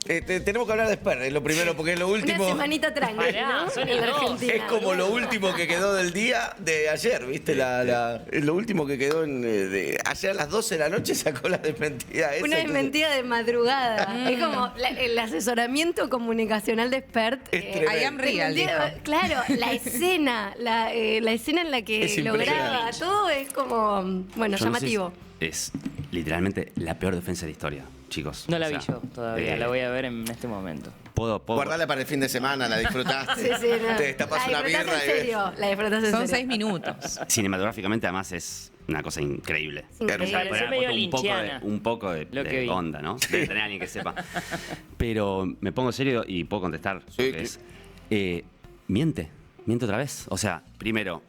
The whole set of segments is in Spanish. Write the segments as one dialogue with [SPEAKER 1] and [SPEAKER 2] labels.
[SPEAKER 1] Tenemos que hablar de Spert, es lo primero, porque es lo último.
[SPEAKER 2] Una semanita tranquila,
[SPEAKER 3] Pará,
[SPEAKER 2] ¿no?
[SPEAKER 3] son
[SPEAKER 2] En la
[SPEAKER 3] dos.
[SPEAKER 2] Argentina.
[SPEAKER 1] Es como lo último que quedó del día de ayer, ¿viste? Es lo último que quedó ayer a las 12 de la noche sacó la desmentida esa.
[SPEAKER 2] Una
[SPEAKER 1] entonces-
[SPEAKER 2] desmentida de madrugada. Es como el asesoramiento comunicacional de Expert.
[SPEAKER 1] Es tremendo.
[SPEAKER 4] I am real,
[SPEAKER 2] desmentida
[SPEAKER 4] dijo.
[SPEAKER 2] claro, la escena en la que
[SPEAKER 1] Es
[SPEAKER 2] lo graba,
[SPEAKER 1] impresionante.
[SPEAKER 2] todo es como, bueno,
[SPEAKER 5] Yo no sé si-
[SPEAKER 2] llamativo.
[SPEAKER 5] es literalmente la peor defensa de la historia, chicos.
[SPEAKER 3] No la
[SPEAKER 5] O
[SPEAKER 3] vi
[SPEAKER 5] sea,
[SPEAKER 3] yo todavía,
[SPEAKER 5] eh,
[SPEAKER 3] la voy a ver en este momento.
[SPEAKER 5] puedo-
[SPEAKER 1] Guardala para el fin de semana, la disfrutaste.
[SPEAKER 2] Sí, sí, no.
[SPEAKER 1] Te destapas una
[SPEAKER 2] La disfrutás
[SPEAKER 1] birra
[SPEAKER 2] en
[SPEAKER 1] y
[SPEAKER 2] serio, la disfrutás en
[SPEAKER 4] Son
[SPEAKER 2] serio.
[SPEAKER 4] 6 minutos.
[SPEAKER 5] Cinematográficamente, además, es una cosa increíble.
[SPEAKER 2] Increíble.
[SPEAKER 5] O sea,
[SPEAKER 3] Sí,
[SPEAKER 5] podría
[SPEAKER 3] medio
[SPEAKER 5] haber puesto
[SPEAKER 3] lynchiana,
[SPEAKER 5] un poco de
[SPEAKER 3] lo que vi.
[SPEAKER 5] onda, ¿no? De tener a alguien que sepa. Pero me pongo serio y puedo contestar.
[SPEAKER 1] Sí,
[SPEAKER 5] Porque es, miente otra vez. O sea, primero,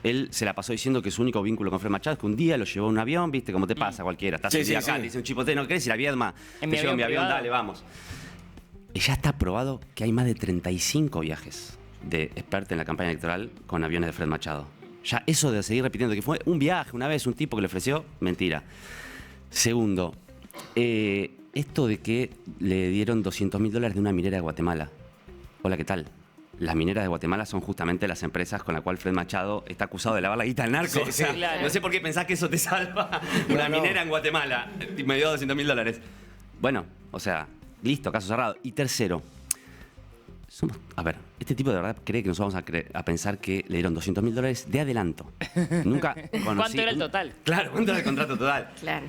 [SPEAKER 5] él se la pasó diciendo que su único vínculo con Fred Machado es que un día lo llevó en un avión, ¿viste? Como te pasa a cualquiera. Estás
[SPEAKER 1] Sí,
[SPEAKER 5] un día
[SPEAKER 1] sí,
[SPEAKER 5] acá,
[SPEAKER 1] sí.
[SPEAKER 5] te dice un chipote, ¿no querés ir a Viedma?
[SPEAKER 3] En
[SPEAKER 5] Te
[SPEAKER 3] mi
[SPEAKER 5] llevo en mi
[SPEAKER 3] avión
[SPEAKER 5] avión,
[SPEAKER 3] privado.
[SPEAKER 5] dale, vamos. Y ya está probado que hay más de 35 viajes de Expert en la campaña electoral con aviones de Fred Machado. Ya eso de seguir repitiendo que fue un viaje, una vez un tipo que le ofreció, mentira. Segundo, esto de que le dieron $200.000 de una minera de Guatemala. Hola, ¿qué tal? Las mineras de Guatemala son justamente las empresas con las cuales Fred Machado está acusado de lavar la guita al narco.
[SPEAKER 1] Sí,
[SPEAKER 5] O sea,
[SPEAKER 1] sí,
[SPEAKER 3] claro.
[SPEAKER 5] No sé por qué pensás que eso te salva. Una
[SPEAKER 1] No, no.
[SPEAKER 5] minera en Guatemala y me dio $200.000. Bueno, o sea, listo, caso cerrado. Y tercero, a ver, este tipo de verdad cree que nos vamos a pensar que le dieron $200.000 de adelanto. Nunca conocí.
[SPEAKER 3] ¿Cuánto era el total?
[SPEAKER 5] Claro, ¿cuánto era el contrato total?
[SPEAKER 2] Claro.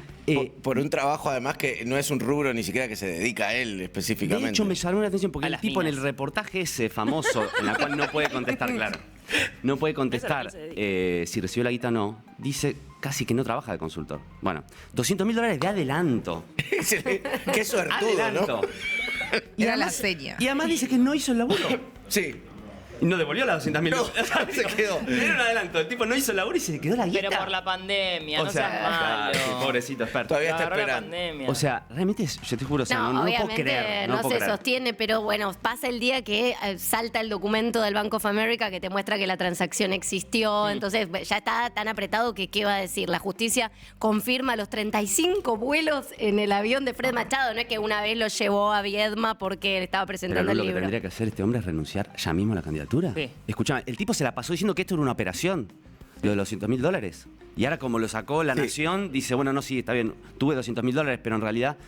[SPEAKER 1] por un trabajo, además, que no es un rubro ni siquiera que se dedica a él específicamente.
[SPEAKER 5] De hecho, me llamó la atención porque
[SPEAKER 3] A
[SPEAKER 5] el
[SPEAKER 3] las
[SPEAKER 5] tipo en el
[SPEAKER 3] minas.
[SPEAKER 5] reportaje ese famoso, en la cual no puede contestar, claro, no puede contestar
[SPEAKER 3] Eso es lo que
[SPEAKER 5] si recibió la guita o no, dice casi que no trabaja de consultor. Bueno, $200.000 de adelanto.
[SPEAKER 1] Qué suertudo,
[SPEAKER 5] Adelanto.
[SPEAKER 1] ¿no?
[SPEAKER 4] Era la seña.
[SPEAKER 5] Y además dice que no hizo el laburo.
[SPEAKER 1] Sí.
[SPEAKER 5] Y no devolvió las $200.000.
[SPEAKER 1] No, se quedó.
[SPEAKER 5] Era un adelanto. El tipo no hizo el laburo y se quedó la guita.
[SPEAKER 3] Pero por la pandemia,
[SPEAKER 5] O
[SPEAKER 3] no
[SPEAKER 5] sea,
[SPEAKER 3] seas malo.
[SPEAKER 5] claro, pobrecito experto.
[SPEAKER 1] Todavía
[SPEAKER 3] Lo
[SPEAKER 1] está
[SPEAKER 3] agarró la
[SPEAKER 1] esperando.
[SPEAKER 3] pandemia.
[SPEAKER 5] O sea, realmente, yo te juro, o sea, no lo puedo
[SPEAKER 2] obviamente
[SPEAKER 5] creer.
[SPEAKER 2] no
[SPEAKER 5] lo puedo
[SPEAKER 2] se
[SPEAKER 5] creer.
[SPEAKER 2] sostiene, pero bueno, pasa el día que salta el documento del Bank of America que te muestra que la transacción existió, entonces ya está tan apretado que ¿qué va a decir? La justicia confirma los 35 vuelos en el avión de Fred Machado, no es que una vez lo llevó a Viedma porque él estaba
[SPEAKER 5] Pero
[SPEAKER 2] presentando el
[SPEAKER 5] lo que
[SPEAKER 2] libro.
[SPEAKER 5] tendría que hacer este hombre es renunciar ya mismo a la candidatura.
[SPEAKER 3] Sí.
[SPEAKER 5] Escuchame, el tipo se la pasó diciendo que esto era una operación, lo de los $200.000. Y ahora como lo sacó La
[SPEAKER 1] Sí.
[SPEAKER 5] Nación, dice, bueno, no, sí, está bien, tuve $200.000, pero en realidad,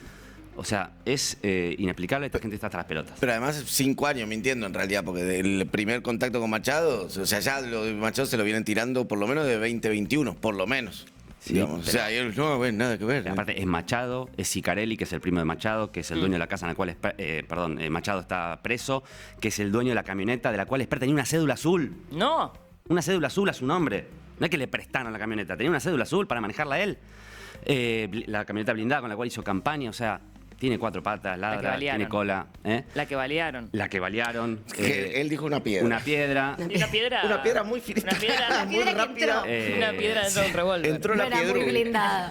[SPEAKER 5] o sea, es inexplicable, esta gente está hasta las pelotas.
[SPEAKER 1] Pero además 5 años mintiendo en realidad, porque del primer contacto con Machado, o sea, ya lo de Machado se lo vienen tirando por lo menos de 2021, por lo menos.
[SPEAKER 5] Sí,
[SPEAKER 1] digamos.
[SPEAKER 5] pero-
[SPEAKER 1] O sea, y él no ven nada que ver.
[SPEAKER 5] Aparte, es Machado, es Sicarelli, que es el primo de Machado, que es el dueño de la casa en la cual Machado está preso, que es el dueño de la camioneta de la cual Esper tenía una cédula azul.
[SPEAKER 3] No.
[SPEAKER 5] Una cédula azul a su nombre. No es que le prestaron la camioneta, tenía una cédula azul para manejarla él. La camioneta blindada con la cual hizo campaña, o sea, tiene 4 patas, ladra,
[SPEAKER 3] balearon.
[SPEAKER 5] tiene cola.
[SPEAKER 3] La que balearon.
[SPEAKER 5] La que balearon.
[SPEAKER 1] Que él dijo una piedra.
[SPEAKER 5] Una piedra.
[SPEAKER 3] Y una piedra.
[SPEAKER 1] Una piedra muy finita.
[SPEAKER 3] Una piedra,
[SPEAKER 1] muy
[SPEAKER 2] piedra que
[SPEAKER 1] rápida.
[SPEAKER 2] entró.
[SPEAKER 3] una piedra dentro de un revólver.
[SPEAKER 1] Entró
[SPEAKER 2] No
[SPEAKER 1] la
[SPEAKER 2] era
[SPEAKER 1] piedra.
[SPEAKER 2] muy blindada.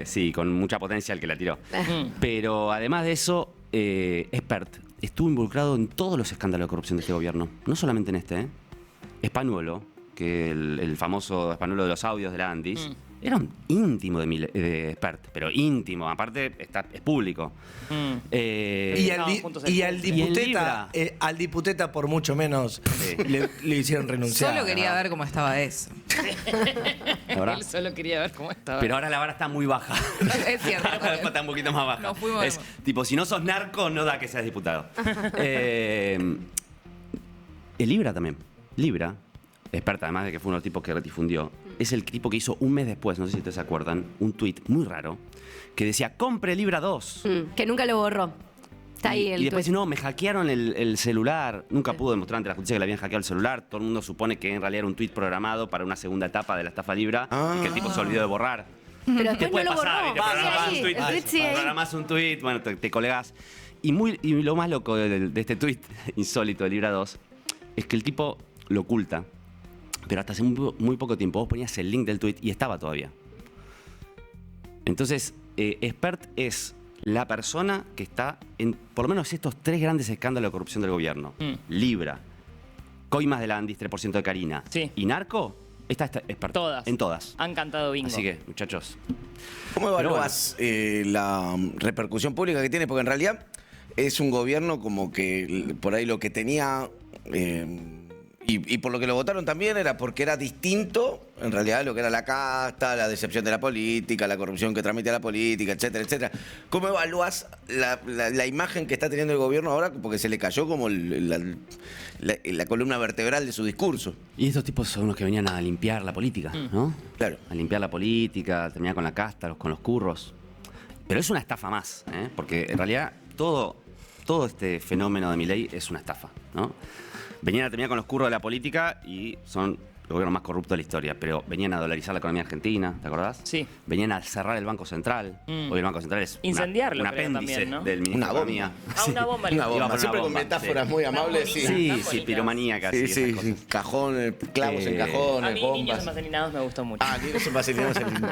[SPEAKER 5] Sí, con mucha potencia el que la tiró.
[SPEAKER 3] Mm.
[SPEAKER 5] Pero además de eso, Expert estuvo involucrado en todos los escándalos de corrupción de este gobierno. No solamente en este, Spanuolo, que el famoso Spanuolo de los audios de la Andis, era un íntimo de Expert, pero íntimo, aparte es público.
[SPEAKER 6] Y
[SPEAKER 3] Estaban juntos en
[SPEAKER 6] al
[SPEAKER 3] Pulse.
[SPEAKER 6] diputeta,
[SPEAKER 5] Y en
[SPEAKER 6] al diputeta por mucho menos
[SPEAKER 5] Sí.
[SPEAKER 6] le hicieron renunciar.
[SPEAKER 4] Solo quería ver cómo estaba eso.
[SPEAKER 5] la verdad.
[SPEAKER 3] Él solo quería ver cómo estaba.
[SPEAKER 5] Pero ahora la vara está muy baja.
[SPEAKER 4] Es cierto.
[SPEAKER 5] Ahora está un poquito más baja.
[SPEAKER 4] Nos fuimos de-
[SPEAKER 5] Es tipo, si no sos narco, no da que seas diputado. El Libra también. Libra, experta además de que fue uno de los tipos que redifundió, es el tipo que hizo un mes después, no sé si ustedes se acuerdan, un tuit muy raro que decía, compre Libra 2.
[SPEAKER 2] Que nunca lo borró. Está ahí el
[SPEAKER 5] y después
[SPEAKER 2] tuit.
[SPEAKER 5] dice, no, me hackearon el celular. Nunca pudo demostrar ante la justicia que le habían hackeado el celular. Todo el mundo supone que en realidad era un tuit programado para una segunda etapa de la estafa Libra y que el tipo se olvidó de borrar.
[SPEAKER 2] Pero
[SPEAKER 5] Te
[SPEAKER 2] después
[SPEAKER 5] puede
[SPEAKER 2] no lo
[SPEAKER 5] pasar,
[SPEAKER 2] borró.
[SPEAKER 5] ¿viste? Programás
[SPEAKER 2] Sigue
[SPEAKER 5] un
[SPEAKER 2] ahí,
[SPEAKER 5] tuit,
[SPEAKER 2] el tuit sigue ahí.
[SPEAKER 5] programás un tuit, bueno, te colegás. Y lo más loco de este tuit insólito de Libra 2 es que el tipo lo oculta, pero hasta hace muy poco tiempo vos ponías el link del tuit y estaba todavía. Entonces, Expert es la persona que está en por lo menos estos 3 grandes escándalos de corrupción del gobierno. Libra, coimas de la Andis, 3% de Karina
[SPEAKER 3] Sí.
[SPEAKER 5] y Narco, Está experto.
[SPEAKER 3] Todas.
[SPEAKER 5] En todas.
[SPEAKER 3] Han cantado bingo.
[SPEAKER 5] Así que, muchachos.
[SPEAKER 1] ¿Cómo
[SPEAKER 5] Pero
[SPEAKER 1] evalúas la repercusión pública que tiene? Porque en realidad es un gobierno como que por ahí lo que tenía, y por lo que lo votaron también era porque era distinto, en realidad, lo que era la casta, la decepción de la política, la corrupción que transmite la política, etcétera, etcétera. ¿Cómo evalúas la imagen que está teniendo el gobierno ahora? Porque se le cayó como la columna vertebral de su discurso.
[SPEAKER 5] Y estos tipos son los que venían a limpiar la política, ¿no?
[SPEAKER 1] Claro.
[SPEAKER 5] A limpiar la política, terminar con la casta, con los curros. Pero es una estafa más, ¿eh? Porque en realidad todo este fenómeno de Milei es una estafa, ¿no? Venían a terminar con los curros de la política y son el gobierno más corrupto de la historia, pero venían a dolarizar la economía argentina, ¿te acordás?
[SPEAKER 3] Sí.
[SPEAKER 5] Venían a cerrar el Banco Central. Hoy el Banco Central es
[SPEAKER 3] Incendiarlo,
[SPEAKER 5] un
[SPEAKER 3] creo,
[SPEAKER 5] apéndice
[SPEAKER 3] también, ¿no?
[SPEAKER 5] del Ministerio
[SPEAKER 1] Una
[SPEAKER 5] de Economía.
[SPEAKER 3] Una bomba.
[SPEAKER 1] Una
[SPEAKER 5] Iba a
[SPEAKER 1] bomba.
[SPEAKER 5] poner
[SPEAKER 1] Siempre
[SPEAKER 5] una
[SPEAKER 1] con
[SPEAKER 5] bomba,
[SPEAKER 1] metáforas
[SPEAKER 5] sí.
[SPEAKER 1] muy amables. Sí,
[SPEAKER 5] Sí, piromaníacas. y esas
[SPEAKER 1] sí,
[SPEAKER 5] cosas.
[SPEAKER 1] sí. Cajones, clavos en
[SPEAKER 5] Eh,
[SPEAKER 3] A
[SPEAKER 1] cajones,
[SPEAKER 3] mí Niños
[SPEAKER 1] bombas.
[SPEAKER 3] Almacenados me gustó mucho.
[SPEAKER 1] Ah, Niños Almacenados es lindo.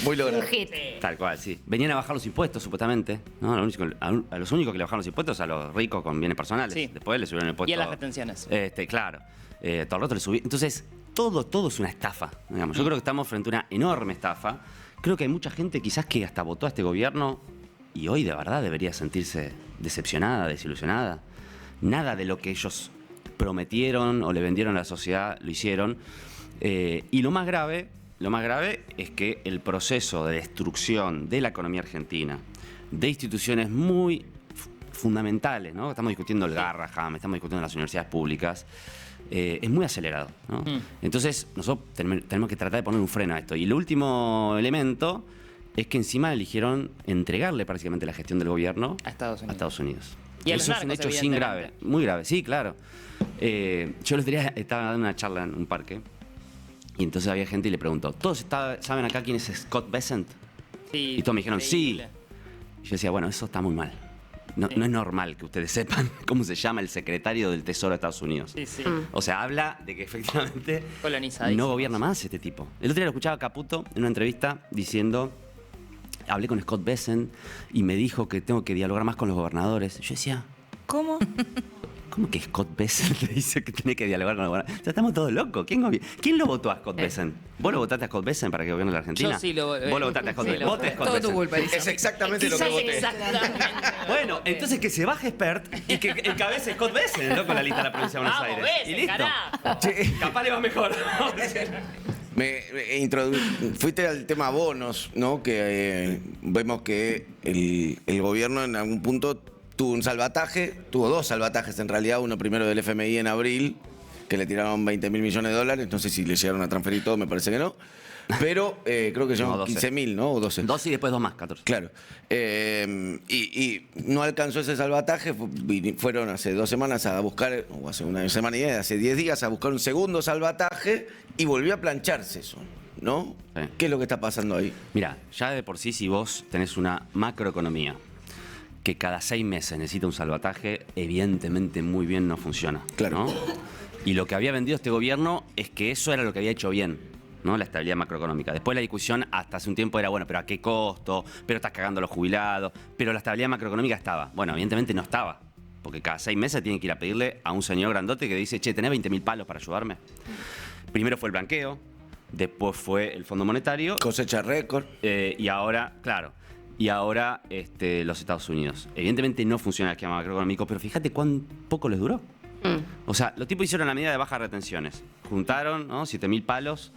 [SPEAKER 1] Muy
[SPEAKER 2] Un
[SPEAKER 1] logrado.
[SPEAKER 2] hit.
[SPEAKER 5] Tal cual, sí. Venían a bajar los impuestos, supuestamente. ¿No? A los únicos que le bajaron los impuestos a los ricos con bienes personales.
[SPEAKER 3] Sí.
[SPEAKER 5] Después le subieron el impuesto.
[SPEAKER 3] Y a las retenciones.
[SPEAKER 5] Claro. Todo el rato le subí. Entonces, todo es una estafa. Digamos. Yo creo que estamos frente a una enorme estafa. Creo que hay mucha gente quizás que hasta votó a este gobierno y hoy de verdad debería sentirse decepcionada, desilusionada. Nada de lo que ellos prometieron o le vendieron a la sociedad lo hicieron. Y lo más grave es que el proceso de destrucción de la economía argentina, de instituciones muy fundamentales, ¿no? Estamos discutiendo el Garrahan, estamos discutiendo las universidades públicas, es muy acelerado, ¿no? Entonces, nosotros tenemos que tratar de poner un freno a esto. Y el último elemento es que encima eligieron entregarle prácticamente la gestión del gobierno
[SPEAKER 3] A Estados Unidos.
[SPEAKER 5] Y
[SPEAKER 3] Y a los
[SPEAKER 5] eso es un
[SPEAKER 3] narcos,
[SPEAKER 5] hecho sin grave,
[SPEAKER 3] evidentemente.
[SPEAKER 5] muy grave, sí, claro. Yo los días estaba dando una charla en un parque y entonces había gente y le preguntó, ¿todos saben acá quién es Scott Bessent?
[SPEAKER 3] Sí,
[SPEAKER 5] Y todos me dijeron,
[SPEAKER 3] increíble.
[SPEAKER 5] sí. Y yo decía, bueno, eso está muy mal. No es normal que ustedes sepan cómo se llama el secretario del Tesoro de Estados Unidos.
[SPEAKER 3] Sí, sí.
[SPEAKER 5] O sea, habla de que efectivamente
[SPEAKER 3] Colonizadísimo.
[SPEAKER 5] no gobierna más este tipo. El otro día lo escuchaba a Caputo en una entrevista diciendo, hablé con Scott Bessent y me dijo que tengo que dialogar más con los gobernadores. Yo decía,
[SPEAKER 3] ¿Cómo?
[SPEAKER 5] ¿cómo que Scott Bessent le dice que tiene que dialogar con los gobernadores? O sea, estamos todos locos. ¿Quién lo votó a Scott Bessent? ¿Vos lo votaste a Scott Bessent para que gobierne la Argentina?
[SPEAKER 3] Yo sí lo
[SPEAKER 5] Vos lo votaste a Scott
[SPEAKER 3] sí,
[SPEAKER 5] Bessent.
[SPEAKER 3] lo
[SPEAKER 5] Voté a
[SPEAKER 3] voté.
[SPEAKER 5] Scott
[SPEAKER 4] Todo tu
[SPEAKER 5] Bessent.
[SPEAKER 4] culpa, Elisa.
[SPEAKER 1] Es exactamente lo que voté.
[SPEAKER 3] Exactamente.
[SPEAKER 5] Bueno, entonces que se baje Expert y que encabece Scott Bessent, ¿no? Con la lista de la provincia de Buenos
[SPEAKER 3] Vamos,
[SPEAKER 5] Aires.
[SPEAKER 3] Bessent,
[SPEAKER 5] Y listo.
[SPEAKER 3] carajo.
[SPEAKER 5] Capaz le va mejor.
[SPEAKER 1] Fuiste al tema bonos, ¿no? Que vemos que el gobierno en algún punto tuvo un salvataje, tuvo dos salvatajes en realidad, uno primero del FMI en abril, que le tiraron 20.000 millones de dólares, no sé si le llegaron a transferir todo, me parece que no, pero creo que llegaron
[SPEAKER 5] 12.
[SPEAKER 1] 15.000, ¿no? O 12.
[SPEAKER 5] 2 y después 2 más, 14.
[SPEAKER 1] Claro. Y no alcanzó ese salvataje, fueron hace 2 semanas a buscar, o hace una semana y media, hace 10 días a buscar un segundo salvataje y volvió a plancharse eso, ¿no?
[SPEAKER 5] Sí.
[SPEAKER 1] ¿Qué es lo que está pasando ahí?
[SPEAKER 5] Mira, ya de por sí, si vos tenés una macroeconomía que cada 6 meses necesita un salvataje, evidentemente muy bien no funciona.
[SPEAKER 1] Claro.
[SPEAKER 5] ¿No? Y lo que había vendido este gobierno es que eso era lo que había hecho bien, ¿no? La estabilidad macroeconómica. Después la discusión hasta hace un tiempo era, bueno, pero ¿a qué costo? Pero estás cagando a los jubilados. Pero la estabilidad macroeconómica estaba. Bueno, evidentemente no estaba. Porque cada 6 meses tienen que ir a pedirle a un señor grandote que dice, che, ¿tenés 20.000 palos para ayudarme? Primero fue el blanqueo, después fue el Fondo Monetario.
[SPEAKER 1] Cosecha récord.
[SPEAKER 5] Y ahora, claro, los Estados Unidos. Evidentemente no funciona el esquema macroeconómico, pero fíjate cuán poco les duró. O sea, los tipos hicieron la medida de bajas retenciones. Juntaron, ¿no? 7.000 palos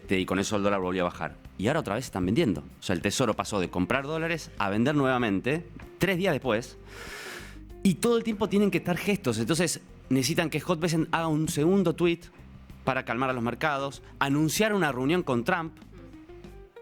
[SPEAKER 5] y con eso el dólar volvió a bajar. Y ahora otra vez están vendiendo. O sea, el Tesoro pasó de comprar dólares a vender nuevamente 3 días después. Y todo el tiempo tienen que estar gestos. Entonces necesitan que Scott Bessent haga un segundo tweet para calmar a los mercados, anunciar una reunión con Trump,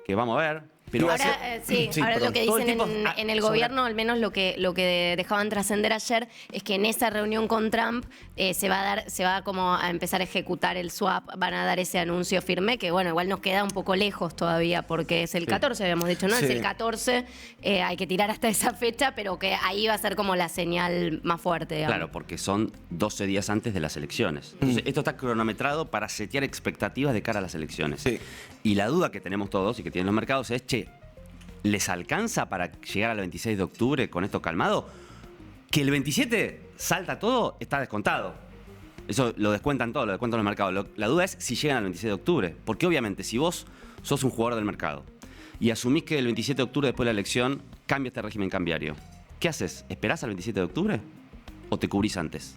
[SPEAKER 5] que vamos a ver. Pero
[SPEAKER 2] Ahora, sí, ahora
[SPEAKER 1] perdón.
[SPEAKER 2] lo que
[SPEAKER 5] Todo el
[SPEAKER 2] dicen
[SPEAKER 5] tiempo,
[SPEAKER 2] en el
[SPEAKER 5] sobre-
[SPEAKER 2] gobierno, al menos lo que dejaban trascender ayer, es que en esa reunión con Trump se va como a empezar a ejecutar el swap, van a dar ese anuncio firme, que bueno, igual nos queda un poco lejos todavía, porque es el 14, habíamos dicho, ¿no?
[SPEAKER 1] Sí.
[SPEAKER 2] Es el 14, hay que tirar hasta esa fecha, pero que ahí va a ser como la señal más fuerte, digamos.
[SPEAKER 5] Claro, porque son 12 días antes de las elecciones. Entonces, esto está cronometrado para setear expectativas de cara a las elecciones.
[SPEAKER 1] Sí.
[SPEAKER 5] Y la duda que tenemos todos y que tienen los mercados es, che, ¿les alcanza para llegar al 26 de octubre con esto calmado? Que el 27 salta todo, está descontado. Eso lo descuentan todo, lo descuentan los mercados. La duda es si llegan al 26 de octubre. Porque obviamente, si vos sos un jugador del mercado y asumís que el 27 de octubre, después de la elección, cambia este régimen cambiario, ¿qué haces? ¿Esperás al 27 de octubre o te cubrís antes?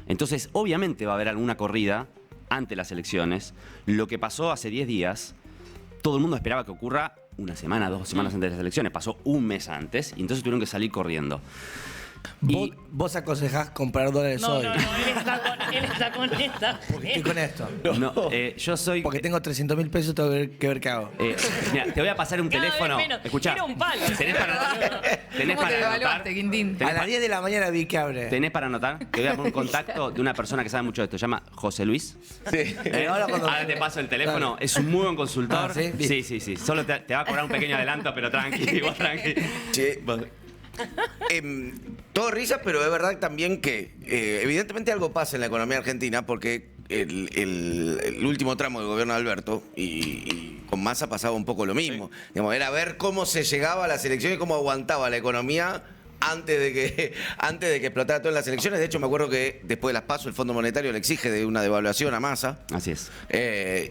[SPEAKER 5] Entonces, obviamente va a haber alguna corrida ante las elecciones. Lo que pasó hace 10 días, todo el mundo esperaba que ocurra una semana, 2 semanas antes de las elecciones. Pasó un mes antes y entonces tuvieron que salir corriendo.
[SPEAKER 6] Vos aconsejás comprar dólares
[SPEAKER 3] No,
[SPEAKER 6] hoy.
[SPEAKER 3] no, no, él está con esta.
[SPEAKER 6] ¿Qué con esto?
[SPEAKER 5] No, yo soy...
[SPEAKER 6] Porque tengo 300.000 pesos, tengo que ver qué hago.
[SPEAKER 5] Mira, te voy a pasar un
[SPEAKER 3] Cada vez
[SPEAKER 5] teléfono.
[SPEAKER 3] menos.
[SPEAKER 5] Escuchá.
[SPEAKER 3] Era un palo.
[SPEAKER 5] ¿Tenés
[SPEAKER 4] ¿Cómo te
[SPEAKER 5] para anotar?
[SPEAKER 4] devaluaste, Quintín?
[SPEAKER 6] A las 10 de la mañana vi que abre.
[SPEAKER 5] ¿Tenés para anotar? Te voy a poner un contacto de una persona que sabe mucho de esto. Se llama José Luis.
[SPEAKER 1] Sí.
[SPEAKER 5] Ahora te paso el teléfono. Es un muy buen consultor.
[SPEAKER 6] Ah, ¿sí?
[SPEAKER 5] Sí. Solo te va a cobrar un pequeño adelanto, pero tranqui, vos tranqui.
[SPEAKER 1] Che, todo risa, pero es verdad también que evidentemente algo pasa en la economía argentina porque el último tramo del gobierno de Alberto y con Massa pasaba un poco lo mismo. Digamos, era ver cómo se llegaba a las elecciones y cómo aguantaba la economía antes de que explotara todo en las elecciones. De hecho, me acuerdo que después de las PASO el Fondo Monetario le exige de una devaluación a Massa.
[SPEAKER 5] Así es.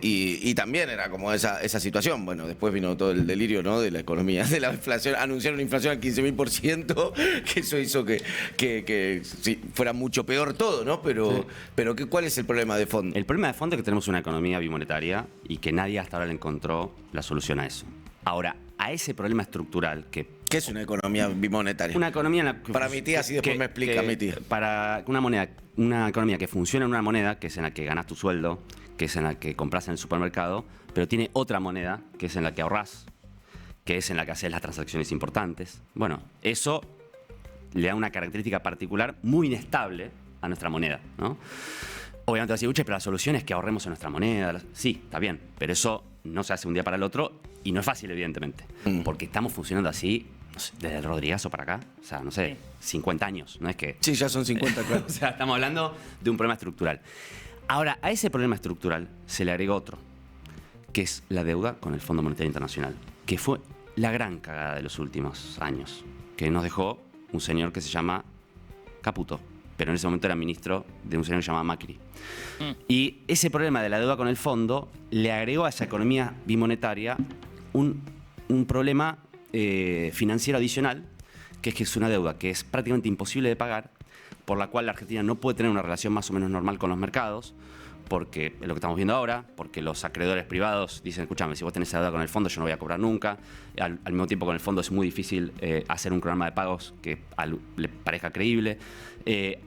[SPEAKER 1] Y también era como esa situación. Bueno, después vino todo el delirio, ¿no?, de la economía, de la inflación. Anunciaron inflación al 15.000%, que eso hizo que sí, fuera mucho peor todo, ¿no? Pero ¿cuál es el problema de fondo?
[SPEAKER 5] El problema de fondo es que tenemos una economía bimonetaria y que nadie hasta ahora le encontró la solución a eso. Ahora, a ese problema estructural que...
[SPEAKER 1] ¿Qué es una economía bimonetaria?
[SPEAKER 5] Una economía en la que,
[SPEAKER 1] Para mi tía, así después me explica mi tía.
[SPEAKER 5] Para una economía que funciona en una moneda, que es en la que ganás tu sueldo, que es en la que compras en el supermercado, pero tiene otra moneda, que es en la que ahorrás, que es en la que haces las transacciones importantes. Bueno, eso le da una característica particular muy inestable a nuestra moneda, ¿no? Obviamente vas a decir, uche, pero la solución es que ahorremos en nuestra moneda. Sí, está bien, pero eso no se hace un día para el otro y no es fácil, evidentemente, porque estamos funcionando así, no sé, desde el Rodrigazo para acá, o sea, no sé, 50 años, no es que...
[SPEAKER 1] Sí, ya son 50, claro.
[SPEAKER 5] O sea, estamos hablando de un problema estructural. Ahora, a ese problema estructural se le agregó otro, que es la deuda con el Fondo Monetario Internacional, que fue la gran cagada de los últimos años, que nos dejó un señor que se llama Caputo, pero en ese momento era ministro de un señor que se llamaba Macri. Y ese problema de la deuda con el fondo le agregó a esa economía bimonetaria un problema financiero adicional, que es una deuda que es prácticamente imposible de pagar, por la cual la Argentina no puede tener una relación más o menos normal con los mercados, porque es lo que estamos viendo ahora, porque los acreedores privados dicen, escúchame, si vos tenés esa deuda con el fondo, yo no voy a cobrar nunca. Al mismo tiempo, con el fondo es muy difícil hacer un programa de pagos que le parezca creíble.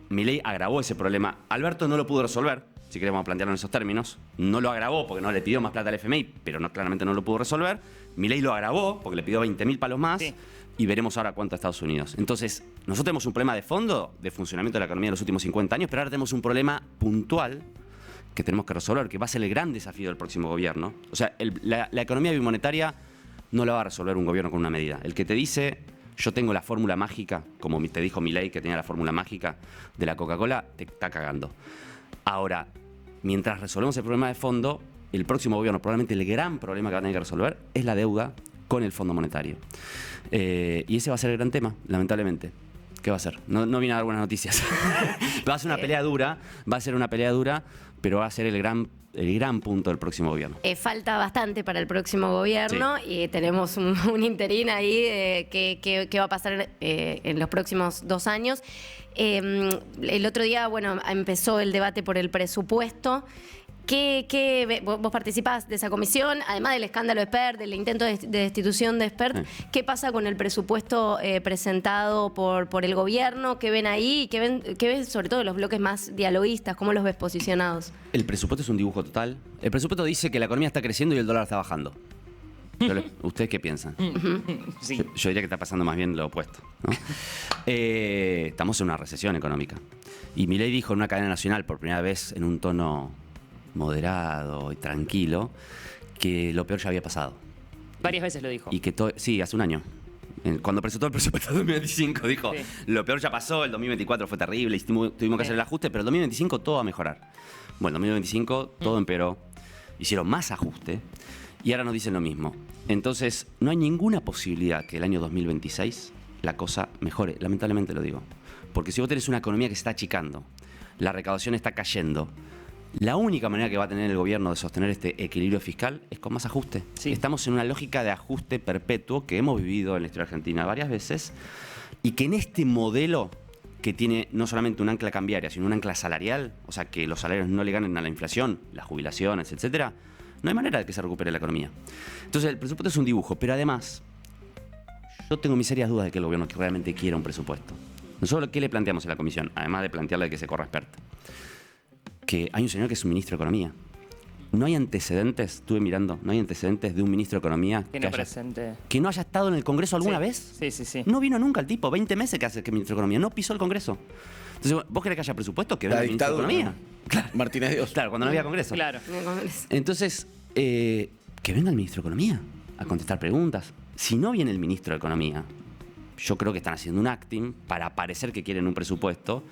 [SPEAKER 5] Milei agravó ese problema. Alberto no lo pudo resolver, si queremos plantearlo en esos términos. No lo agravó porque no le pidió más plata al FMI, pero claramente no lo pudo resolver. Milei lo agravó porque le pidió 20.000 palos más. Sí. Y veremos ahora cuánto a Estados Unidos. Entonces, nosotros tenemos un problema de fondo, de funcionamiento de la economía de los últimos 50 años, pero ahora tenemos un problema puntual que tenemos que resolver, que va a ser el gran desafío del próximo gobierno. O sea, la economía bimonetaria no la va a resolver un gobierno con una medida. El que te dice, yo tengo la fórmula mágica, como te dijo Milei que tenía la fórmula mágica de la Coca-Cola, te está cagando. Ahora, mientras resolvemos el problema de fondo, el próximo gobierno, probablemente el gran problema que va a tener que resolver es la deuda con el Fondo Monetario. Y ese va a ser el gran tema, lamentablemente. ¿Qué va a ser? No viene a dar buenas noticias. Va a ser una pelea dura, pero va a ser el gran punto del próximo gobierno.
[SPEAKER 2] Falta bastante para el próximo gobierno, sí. Y tenemos un interín ahí que va a pasar en los próximos 2 años. El otro día, bueno, empezó el debate por el presupuesto. Vos participás de esa comisión, además del escándalo de Spert, del intento de destitución de Spert. ¿Qué pasa con el presupuesto presentado por el gobierno? ¿Qué ven ahí? ¿Qué ven sobre todo los bloques más dialoguistas? ¿Cómo los ves posicionados?
[SPEAKER 5] El presupuesto es un dibujo total. El presupuesto dice que la economía está creciendo y el dólar está bajando. ¿Ustedes qué piensan?
[SPEAKER 3] Sí.
[SPEAKER 5] Yo diría que está pasando más bien lo opuesto, ¿no? Estamos en una recesión económica. Y Milei dijo en una cadena nacional, por primera vez en un tono moderado y tranquilo, que lo peor ya había pasado.
[SPEAKER 3] Varias veces lo dijo.
[SPEAKER 5] Y que sí, hace un año. Cuando presentó el presupuesto de 2025, dijo, sí, lo peor ya pasó, el 2024 fue terrible, y tuvimos que hacer el ajuste, pero el 2025 todo va a mejorar. Bueno, el 2025 todo empeoró, hicieron más ajuste, y ahora nos dicen lo mismo. Entonces, no hay ninguna posibilidad que el año 2026 la cosa mejore, lamentablemente lo digo. Porque si vos tenés una economía que se está achicando, la recaudación está cayendo. La única manera que va a tener el gobierno de sostener este equilibrio fiscal es con más ajuste.
[SPEAKER 3] Sí.
[SPEAKER 5] Estamos en una lógica de ajuste perpetuo que hemos vivido en la historia argentina varias veces y que en este modelo que tiene no solamente un ancla cambiaria, sino un ancla salarial, o sea, que los salarios no le ganen a la inflación, las jubilaciones, etcétera, no hay manera de que se recupere la economía. Entonces, el presupuesto es un dibujo, pero además, yo tengo mis serias dudas de que el gobierno realmente quiera un presupuesto. Nosotros, ¿qué le planteamos en la comisión? Además de plantearle que se corra experta. Que hay un señor que es un ministro de Economía. No hay antecedentes, estuve mirando, no hay antecedentes de un ministro de Economía
[SPEAKER 3] Que no presente.
[SPEAKER 5] que no haya estado en el Congreso alguna
[SPEAKER 3] Sí.
[SPEAKER 5] vez.
[SPEAKER 3] Sí, sí, sí.
[SPEAKER 5] No vino nunca el tipo, 20 meses que hace que es ministro de Economía, no pisó el Congreso. Entonces, ¿vos querés que haya presupuesto? Que venga
[SPEAKER 1] La
[SPEAKER 5] el ministro de
[SPEAKER 1] dictadura.
[SPEAKER 5] Economía. Claro,
[SPEAKER 1] Martínez Dios.
[SPEAKER 5] claro, cuando no había Congreso.
[SPEAKER 3] Claro.
[SPEAKER 5] Entonces, que venga el ministro de Economía a contestar preguntas. Si no viene el ministro de Economía, yo creo que están haciendo un acting para parecer que quieren un presupuesto,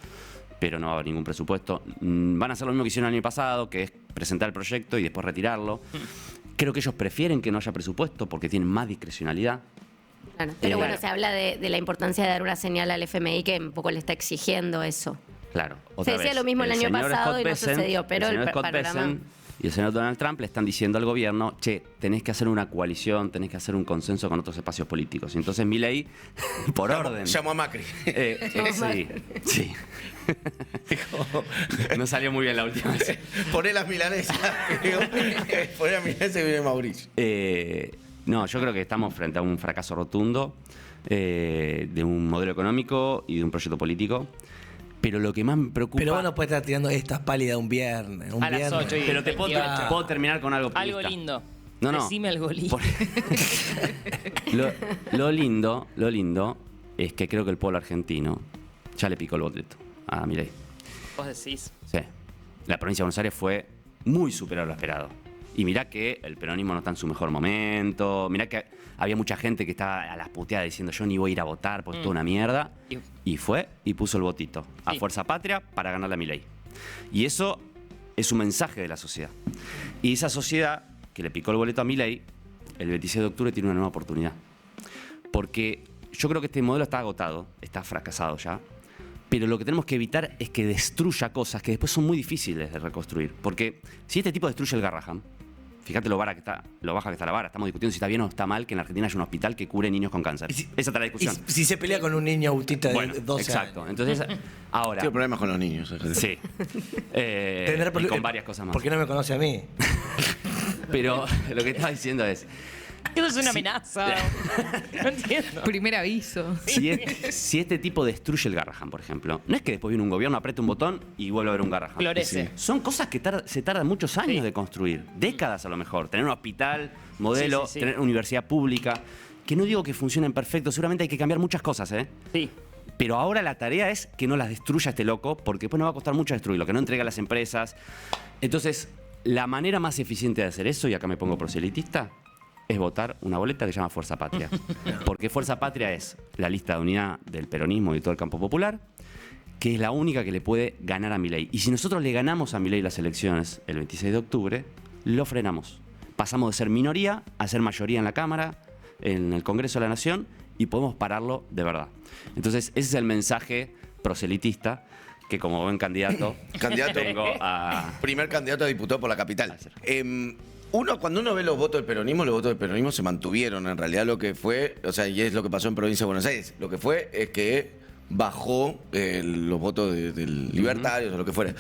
[SPEAKER 5] pero no va a haber ningún presupuesto. Van a hacer lo mismo que hicieron el año pasado, que es presentar el proyecto y después retirarlo. Creo que ellos prefieren que no haya presupuesto porque tienen más discrecionalidad.
[SPEAKER 2] Claro. Pero bueno,
[SPEAKER 5] Claro.
[SPEAKER 2] se habla de la importancia de dar una señal al FMI que un poco le está exigiendo eso.
[SPEAKER 5] Claro.
[SPEAKER 2] Se decía lo mismo el año
[SPEAKER 5] señor
[SPEAKER 2] pasado
[SPEAKER 5] Scott
[SPEAKER 2] y no
[SPEAKER 5] Bessent,
[SPEAKER 2] sucedió, pero
[SPEAKER 5] el
[SPEAKER 2] el
[SPEAKER 5] señor Scott
[SPEAKER 2] panorama-
[SPEAKER 5] Bessent y el señor Donald Trump le están diciendo al gobierno, che, tenés que hacer una coalición, tenés que hacer un consenso con otros espacios políticos. Y entonces Milei, por orden...
[SPEAKER 1] Llamó a Macri.
[SPEAKER 5] Sí, sí. No salió muy bien la última vez.
[SPEAKER 1] Poné las milanesas. Poné las milanesas y viene Mauricio.
[SPEAKER 5] No, yo creo que estamos frente a un fracaso rotundo de un modelo económico y de un proyecto político. Pero lo que más me preocupa...
[SPEAKER 6] Pero vos no puedes estar tirando estas pálidas un viernes.
[SPEAKER 3] A las 8 y
[SPEAKER 5] Pero te
[SPEAKER 3] 28.
[SPEAKER 5] puedo terminar con algo
[SPEAKER 3] Algo
[SPEAKER 5] optimista.
[SPEAKER 3] lindo.
[SPEAKER 5] No, no.
[SPEAKER 3] Decime algo lindo.
[SPEAKER 5] Por- lo lindo es que creo que el pueblo argentino ya le picó el boleto a Milei.
[SPEAKER 3] Vos decís.
[SPEAKER 5] Sí. La provincia de Buenos Aires fue muy superior a lo esperado. Y mirá que el peronismo no está en su mejor momento. Mirá que había mucha gente que estaba a las puteadas diciendo yo ni voy a ir a votar porque es toda una mierda. Y fue y puso el votito a
[SPEAKER 3] Sí.
[SPEAKER 5] Fuerza Patria para ganarle a Milei. Y eso es un mensaje de la sociedad. Y esa sociedad que le picó el boleto a Milei, el 26 de octubre tiene una nueva oportunidad. Porque yo creo que este modelo está agotado, está fracasado ya. Pero lo que tenemos que evitar es que destruya cosas que después son muy difíciles de reconstruir. Porque si este tipo destruye el Garrahan, fíjate lo baja que está la vara. Estamos discutiendo si está bien o está mal que en Argentina haya un hospital que cure niños con cáncer.
[SPEAKER 6] Y si-
[SPEAKER 5] Esa está la
[SPEAKER 6] Y
[SPEAKER 5] discusión.
[SPEAKER 6] si se pelea con un niño autista de
[SPEAKER 5] Bueno,
[SPEAKER 6] 12
[SPEAKER 5] exacto.
[SPEAKER 6] años.
[SPEAKER 5] Entonces, ahora...
[SPEAKER 1] Tengo problemas con los niños.
[SPEAKER 5] Sí.
[SPEAKER 6] Tendrá
[SPEAKER 5] Y con varias cosas más.
[SPEAKER 6] ¿Por qué no me conoce a mí?
[SPEAKER 5] Pero lo que estaba diciendo es...
[SPEAKER 3] Eso es una amenaza. No entiendo.
[SPEAKER 4] Primer aviso.
[SPEAKER 5] Si este tipo destruye el Garrahan, por ejemplo, no es que después viene un gobierno, aprieta un botón y vuelve a haber un Garrahan.
[SPEAKER 3] Florece.
[SPEAKER 5] Son cosas que se tardan muchos años
[SPEAKER 3] Sí.
[SPEAKER 5] de construir, décadas a lo mejor. Tener un hospital, modelo,
[SPEAKER 3] Sí, sí, sí.
[SPEAKER 5] tener una universidad pública, que no digo que funcionen perfecto, seguramente hay que cambiar muchas cosas, ¿eh?
[SPEAKER 3] Sí.
[SPEAKER 5] Pero ahora la tarea es que no las destruya este loco, porque después nos va a costar mucho destruirlo, que no entregue a las empresas. Entonces, la manera más eficiente de hacer eso, y acá me pongo proselitista, es votar una boleta que se llama Fuerza Patria. Porque Fuerza Patria es la lista de unidad del peronismo y de todo el campo popular, que es la única que le puede ganar a Milei. Y si nosotros le ganamos a Milei las elecciones el 26 de octubre, lo frenamos. Pasamos de ser minoría a ser mayoría en la Cámara, en el Congreso de la Nación, y podemos pararlo de verdad. Entonces, ese es el mensaje proselitista que como buen candidato tengo a...
[SPEAKER 1] Primer candidato a diputado por la capital. Cuando uno ve los votos del peronismo se mantuvieron. En realidad lo que fue, o sea, y es lo que pasó en Provincia de Buenos Aires, lo que fue es que bajó los votos de libertarios o lo que fuera.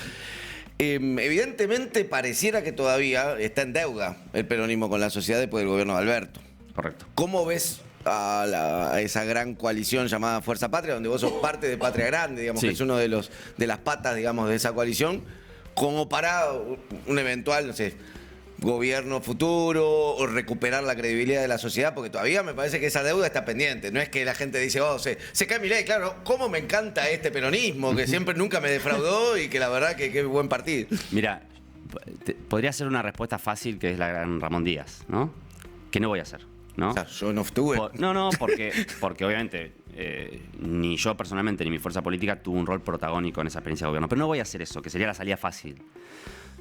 [SPEAKER 1] Evidentemente pareciera que todavía está en deuda el peronismo con la sociedad después del gobierno de Alberto.
[SPEAKER 5] Correcto.
[SPEAKER 1] ¿Cómo ves a esa gran coalición llamada Fuerza Patria, donde vos sos parte de Patria Grande, digamos,
[SPEAKER 5] Sí.
[SPEAKER 1] que es uno de las patas, digamos, de esa coalición, como para un eventual, no sé, gobierno futuro o recuperar la credibilidad de la sociedad? Porque todavía me parece que esa deuda está pendiente. No es que la gente dice, oh, se cae Milei, claro, ¿cómo me encanta este peronismo? Que siempre nunca me defraudó y que la verdad que qué buen partido.
[SPEAKER 5] Mira, podría ser una respuesta fácil que es la gran Ramón Díaz, ¿no? Que no voy a hacer, ¿no?
[SPEAKER 1] O sea, yo no estuve.
[SPEAKER 5] No, porque obviamente ni yo personalmente ni mi fuerza política tuvo un rol protagónico en esa experiencia de gobierno. Pero no voy a hacer eso, que sería la salida fácil.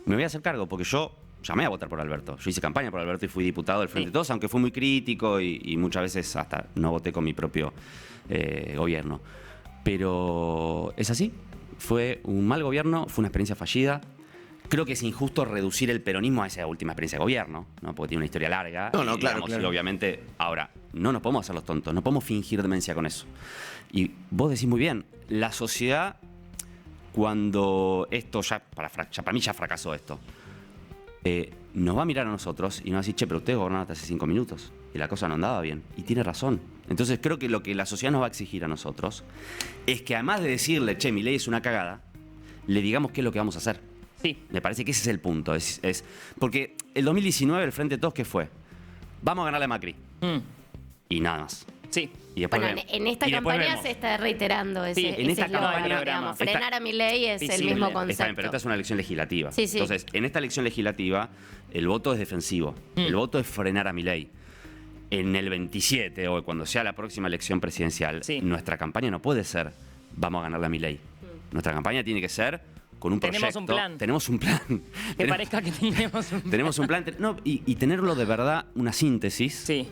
[SPEAKER 5] Me voy a hacer cargo porque yo llamé a votar por Alberto. Yo hice campaña por Alberto y fui diputado del Frente de Todos, aunque fui muy crítico y muchas veces hasta no voté con mi propio gobierno. Pero es así. fue un mal gobierno, fue una experiencia fallida. Creo que es injusto reducir el peronismo a esa última experiencia de gobierno, ¿no? Porque tiene una historia larga.
[SPEAKER 1] No,
[SPEAKER 5] y,
[SPEAKER 1] claro.
[SPEAKER 5] y obviamente, ahora, no nos podemos hacer los tontos, no podemos fingir demencia con eso. Y vos decís muy bien, la sociedad, cuando esto para mí ya fracasó esto, nos va a mirar a nosotros y nos va a decir, che, pero ustedes gobernaron hasta hace 5 minutos y la cosa no andaba bien. Y tiene razón. Entonces creo que lo que la sociedad nos va a exigir a nosotros es que además de decirle, che, mi ley es una cagada, le digamos qué es lo que vamos a hacer.
[SPEAKER 3] Sí.
[SPEAKER 5] Me parece que ese es el punto. Porque el 2019 el Frente de Todos, ¿qué fue? Vamos a ganarle a Macri. Y nada más.
[SPEAKER 3] Sí.
[SPEAKER 5] Y después
[SPEAKER 2] Bueno,
[SPEAKER 5] vemos.
[SPEAKER 2] en esta
[SPEAKER 5] Y después
[SPEAKER 2] campaña
[SPEAKER 5] vemos.
[SPEAKER 2] se está reiterando ese,
[SPEAKER 3] Sí,
[SPEAKER 5] en
[SPEAKER 2] ese
[SPEAKER 5] esta
[SPEAKER 2] eslogan,
[SPEAKER 3] campaña,
[SPEAKER 2] digamos.
[SPEAKER 5] esta-
[SPEAKER 2] Frenar a mi ley es el
[SPEAKER 3] visible.
[SPEAKER 2] mismo
[SPEAKER 3] Está bien,
[SPEAKER 5] Está bien, pero
[SPEAKER 2] concepto.
[SPEAKER 5] esta es una elección legislativa.
[SPEAKER 2] Sí, sí.
[SPEAKER 5] Entonces, en esta elección legislativa, el voto es defensivo. El voto es frenar a Milei. En el 27, o cuando sea la próxima elección presidencial,
[SPEAKER 3] Sí.
[SPEAKER 5] nuestra campaña no puede ser vamos a ganarle a Milei. Nuestra campaña tiene que ser con un
[SPEAKER 3] Tenemos
[SPEAKER 5] proyecto.
[SPEAKER 3] un plan.
[SPEAKER 5] Tenemos un plan.
[SPEAKER 3] Que parezca que tenemos un...
[SPEAKER 5] Tenemos un plan. No, y tenerlo de verdad, una síntesis.
[SPEAKER 3] Sí.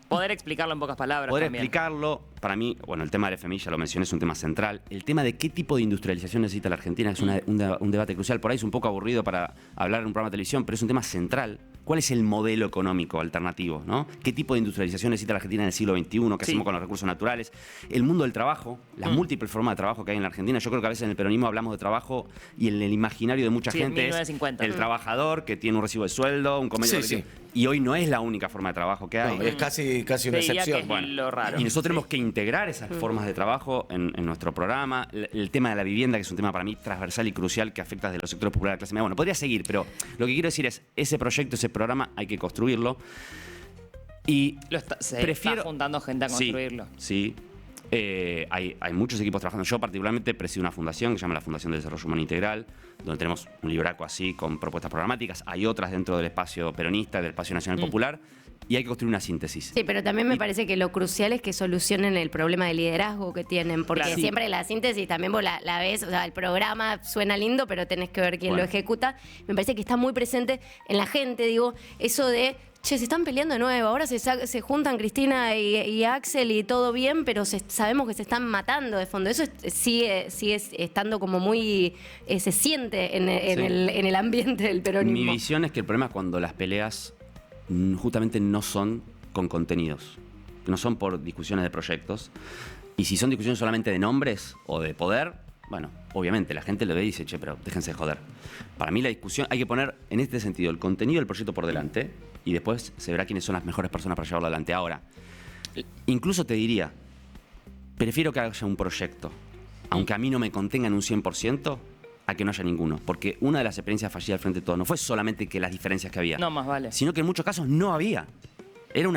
[SPEAKER 3] Poder explicarlo en pocas palabras
[SPEAKER 5] Poder
[SPEAKER 3] también.
[SPEAKER 5] explicarlo, para mí, bueno, el tema del FMI, ya lo mencioné, es un tema central. El tema de qué tipo de industrialización necesita la Argentina es un debate crucial. Por ahí es un poco aburrido para hablar en un programa de televisión, pero es un tema central. ¿Cuál es el modelo económico alternativo? ¿No? ¿Qué tipo de industrialización necesita la Argentina en el siglo XXI? ¿Qué
[SPEAKER 3] Sí.
[SPEAKER 5] hacemos con los recursos naturales? El mundo del trabajo, las múltiples formas de trabajo que hay en la Argentina. Yo creo que a veces en el peronismo hablamos de trabajo y en el imaginario de mucha
[SPEAKER 3] Sí,
[SPEAKER 5] gente es
[SPEAKER 3] 1950.
[SPEAKER 5] el trabajador que tiene un recibo de sueldo, un convenio
[SPEAKER 1] Sí,
[SPEAKER 5] colectivo. Y hoy no es la única forma de trabajo que hay.
[SPEAKER 1] No, es casi una
[SPEAKER 3] Te diría
[SPEAKER 1] excepción.
[SPEAKER 3] que es lo raro.
[SPEAKER 5] Y nosotros tenemos que integrar esas formas de trabajo en nuestro programa. El tema de la vivienda, que es un tema para mí transversal y crucial que afecta desde los sectores populares a la clase media. Bueno, podría seguir, pero lo que quiero decir es, ese proyecto, ese programa, hay que construirlo. Y
[SPEAKER 3] Se
[SPEAKER 5] prefiero...
[SPEAKER 3] está juntando gente a construirlo.
[SPEAKER 5] Sí. Hay muchos equipos trabajando. Yo particularmente presido una fundación que se llama la Fundación de Desarrollo Humano Integral, donde tenemos un libraco así con propuestas programáticas. Hay otras dentro del espacio peronista, del espacio nacional popular. Y hay que construir una síntesis.
[SPEAKER 2] Sí, pero también me parece que lo crucial es que solucionen el problema de liderazgo que tienen, porque
[SPEAKER 3] Claro.
[SPEAKER 2] siempre la síntesis también vos la ves, o sea, el programa suena lindo, pero tenés que ver quién
[SPEAKER 5] Bueno.
[SPEAKER 2] lo ejecuta. Me parece que está muy presente en la gente, digo, eso de, che, se están peleando de nuevo, ahora se juntan Cristina y Axel y todo bien, pero sabemos que se están matando de fondo. Eso sigue estando como muy, se siente en el ambiente del peronismo.
[SPEAKER 5] Mi visión es que el problema es cuando las peleas justamente no son con contenidos, no son por discusiones de proyectos. Y si son discusiones solamente de nombres o de poder, bueno, obviamente la gente lo ve y dice, che, pero déjense de joder. Para mí la discusión, hay que poner en este sentido el contenido del proyecto por delante y después se verá quiénes son las mejores personas para llevarlo adelante. Ahora, incluso te diría, prefiero que haya un proyecto, aunque a mí no me contengan un 100%, a que no haya ninguno. Porque una de las experiencias fallidas del Frente de Todos no fue solamente que las diferencias que había,
[SPEAKER 3] No, más vale.
[SPEAKER 5] sino que en muchos casos no había. Era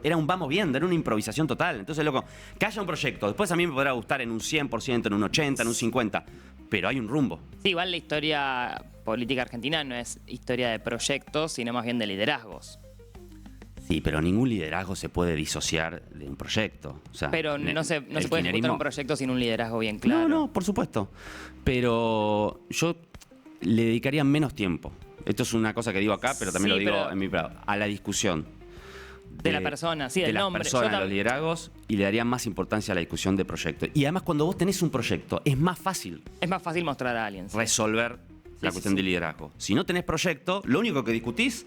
[SPEAKER 5] era un vamos viendo, era una improvisación total. Entonces, loco, que haya un proyecto. Después a mí me podrá gustar en un 100%, en un 80%, en un 50%, pero hay un rumbo.
[SPEAKER 3] Sí, igual la historia política argentina no es historia de proyectos, sino más bien de liderazgos.
[SPEAKER 5] Sí, pero ningún liderazgo se puede disociar de un proyecto. O sea,
[SPEAKER 3] Pero no se
[SPEAKER 5] el
[SPEAKER 3] puede ejecutar
[SPEAKER 5] kirchnerismo-
[SPEAKER 3] un proyecto sin un liderazgo bien claro.
[SPEAKER 5] No, por supuesto. Pero yo le dedicaría menos tiempo. Esto es una cosa que digo acá, pero también
[SPEAKER 3] Sí,
[SPEAKER 5] lo digo
[SPEAKER 3] pero-
[SPEAKER 5] en mi privado. A la discusión.
[SPEAKER 3] De la persona, sí, del
[SPEAKER 5] de las
[SPEAKER 3] nombre.
[SPEAKER 5] personas,
[SPEAKER 3] Yo
[SPEAKER 5] de los liderazgos, y le daría más importancia a la discusión de proyectos. Y además, cuando vos tenés un proyecto, es más fácil
[SPEAKER 3] Es más fácil mostrar a alguien. Sí.
[SPEAKER 5] resolver la
[SPEAKER 3] sí,
[SPEAKER 5] cuestión
[SPEAKER 3] sí.
[SPEAKER 5] del liderazgo. Si no tenés proyecto, lo único que discutís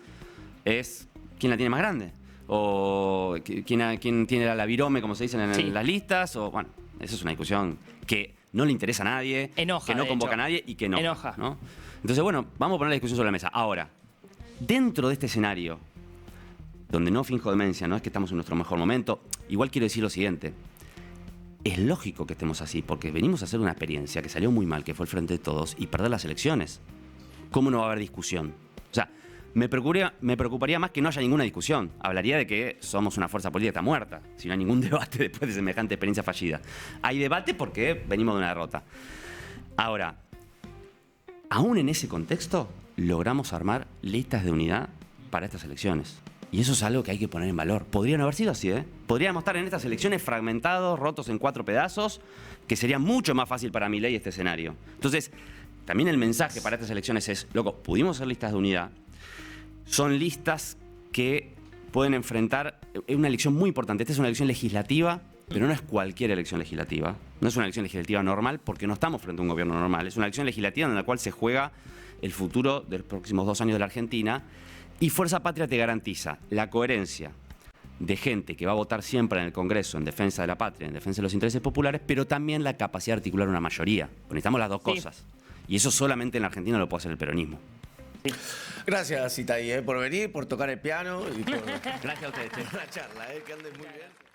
[SPEAKER 5] es quién la tiene más grande. O quién tiene la virome, como se dicen en
[SPEAKER 3] Sí.
[SPEAKER 5] las listas. O bueno, esa es una discusión que no le interesa a nadie,
[SPEAKER 3] Enoja,
[SPEAKER 5] que no
[SPEAKER 3] de
[SPEAKER 5] convoca
[SPEAKER 3] hecho.
[SPEAKER 5] a nadie y que no.
[SPEAKER 3] Enoja.
[SPEAKER 5] ¿no? Entonces, bueno, vamos a poner la discusión sobre la mesa. Ahora, dentro de este escenario, donde no finjo demencia, no es que estamos en nuestro mejor momento, igual quiero decir lo siguiente. Es lógico que estemos así, porque venimos a hacer una experiencia que salió muy mal, que fue el Frente de Todos, y perder las elecciones. ¿Cómo no va a haber discusión? O sea, me preocuparía más que no haya ninguna discusión. Hablaría de que somos una fuerza política que está muerta, si no hay ningún debate después de semejante experiencia fallida. Hay debate porque venimos de una derrota. Ahora, aún en ese contexto, logramos armar listas de unidad para estas elecciones. Y eso es algo que hay que poner en valor. Podría no haber sido así, ¿eh? Podríamos estar en estas elecciones fragmentados, rotos en 4 pedazos, que sería mucho más fácil para Milei este escenario. Entonces, también el mensaje para estas elecciones es, loco, pudimos hacer listas de unidad. Son listas que pueden enfrentar, es una elección muy importante. Esta es una elección legislativa pero no es cualquier elección legislativa. No es una elección legislativa normal porque no estamos frente a un gobierno normal. Es una elección legislativa en la cual se juega el futuro de los próximos 2 años de la Argentina. Y Fuerza Patria te garantiza la coherencia de gente que va a votar siempre en el Congreso en defensa de la patria, en defensa de los intereses populares, pero también la capacidad de articular una mayoría. Porque necesitamos las dos cosas. Y eso solamente en la Argentina lo puede hacer el peronismo.
[SPEAKER 1] Gracias, Itaí, por venir, por tocar el piano y por
[SPEAKER 5] Gracias a ustedes, che.
[SPEAKER 1] la charla, que andes muy bien.